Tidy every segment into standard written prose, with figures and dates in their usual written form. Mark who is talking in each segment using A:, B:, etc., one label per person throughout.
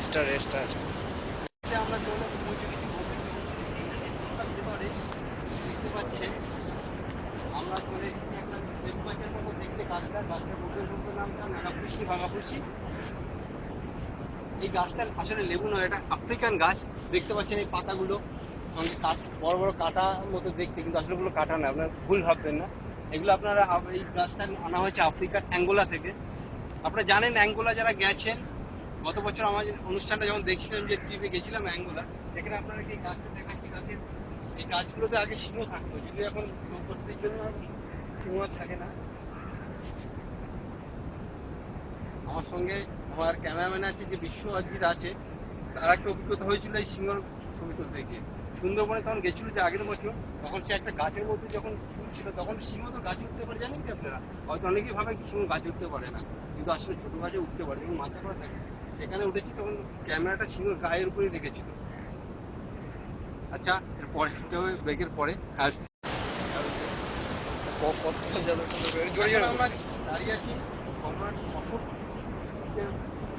A: Star star
B: আমরা চলে পৌঁছে গেছি ভেতরে দেখতে পাচ্ছেন আমরা চলে এসেছি একটা লেবু গাছের মতো দেখতে গাছটার বুকের মতো নামটা নাগাপুষি ভাগাপুষি। এই গাছটা আসলে লেবু নয়, এটা আফ্রিকান গাছ। দেখতে পাচ্ছেন এই পাতাগুলো বড় বড় কাটা মতো দেখতে, কিন্তু আসলে ওগুলো কাটা না, আপনারা ভুল ভাববেন না। এগুলো আপনারা এই গাছটা আনা হয়েছে আফ্রিকার অ্যাঙ্গোলা থেকে। আপনারা জানেন অ্যাঙ্গোলা যারা গেছেন, গত বছর আমাদের অনুষ্ঠানটা যখন দেখছিলাম যে ট্রিপে গেছিলাম অ্যাঙ্গোলা, সেখানে আপনারা এই গাছটা দেখাচ্ছি। গাছের এই গাছগুলোতে আগে সিংহ থাকতো, যদিও এখন লোকবসতির জন্য আর সিংহ থাকে না। আমার সঙ্গে আমার ক্যামেরাম্যান আছে যে বিশ্বজিৎ আছে, তার একটা অভিজ্ঞতা হয়েছিল এই সিংহর ছবি তুলতে গিয়ে। সুন্দরবনে তখন গেছিল যে আগের বছর, তখন সে একটা গাছের মধ্যে যখন ছিল, তখন সিংহ তো গাছে উঠতে পারে, জানেন কি আপনারা? হয়তো অনেকেই ভাবে সিংহ গাছে উঠতে পারে না, কিন্তু আসলে ছোট গাছে উঠতে পারে, যখন মাথা করা থাকে। সেখানে উঠেছি তখন ক্যামেরাটা সিংহর গায়ের উপরেই রেখেছিল। আচ্ছা, এর পরে ব্রেকের পরে আসছি। আমরা দাঁড়িয়ে আছি সম্রাট অশোক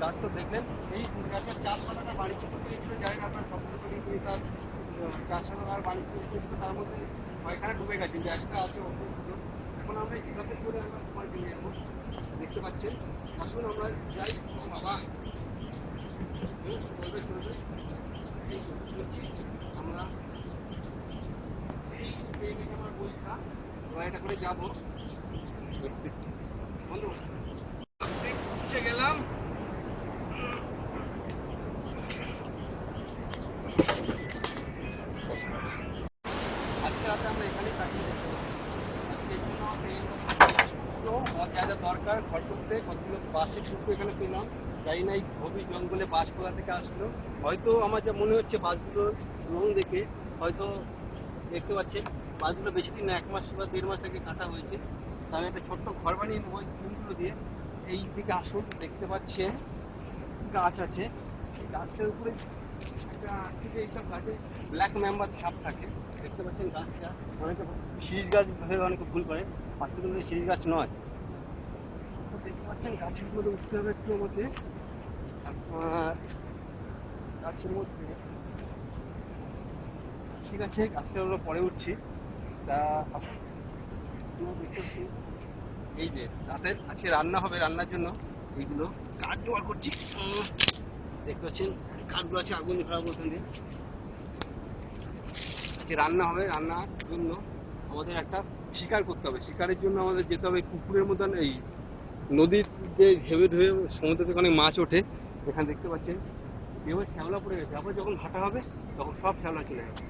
B: গাছ, তো দেখলেন এই গাছের 4-7টা বাণিজ্য করতে গেছিল, জানেন আপনার সকল তার 4-7 আর বাণিজ্য করতে গেছিল, তার মধ্যে কয়েকখানে ডুবে গেছে, যে একটা আছে অসুস্থ। এখন আমরা এই গাছে করে আমরা সময় পেয়ে যাবো, দেখতে পাচ্ছেন। আসুন আমরা যাই। বাবা চলবে চলবে, এই করছি আমরা। এই পেয়ে গেছে আমার বইটা, এটা করে যাবো বন্ধু। গেলাম আজকে রাতে আমরা এখানেই কাটিয়ে দেখতে পাবো। আজকে এই জন্য যা যা দরকার ঘর করতে কতগুলো বাঁশের টুকরো এখানে পেলাম। জানি না এই গভীর জঙ্গলে বাঁশ কোথা থেকে আসলো। হয়তো আমার যা মনে হচ্ছে বাঁশগুলোর রং দেখে, হয়তো দেখতে পাচ্ছেন বাঁশগুলো বেশি দিন না, 1 মাস বা 1.5 মাস আগে কাটা হয়েছে। তা আমি একটা ছোট্ট ঘর বানিয়ে নেবো এই ফুলগুলো দিয়ে। এই দিকে আসুন, দেখতে পাচ্ছেন গাছ আছে, এই গাছের উপরে একটা থেকে এইসব গাছে ব্ল্যাক মেম্বার সাপ থাকে। দেখতে পাচ্ছেন গাছটা অনেকে শিরিষ গাছ ভেবে অনেকে ভুল করে, আসলে কিন্তু শিরিষ গাছ নয়। তো দেখতে পাচ্ছেন গাছের মধ্যে উঠতে হবে একটু আমাকে, গাছের মধ্যে। ঠিক আছে, গাছটা হলো পরে উঠছি। তা দেখতে পাচ্ছি এই যে রাতের আজকে রান্না হবে, রান্নার জন্য এইগুলো কাঠ জোগাড় করছি। দেখতে পাচ্ছেন কাঠগুলো আছে, আগুন ধরা বলতেন দিয়ে আজকে রান্না হবে। রান্নার জন্য আমাদের একটা শিকার করতে হবে। শিকারের জন্য আমাদের যেতে হবে পুকুরের মতন, এই নদীর যে ঢেউয়ে ঢেউয়ে সমুদ্র থেকে অনেক মাছ ওঠে। এখানে দেখতে পাচ্ছেন ঢেউয়ের শ্যাওলা পড়ে গেছে, আবার যখন ভাটা হবে তখন সব শ্যাওলা চলে যাবে।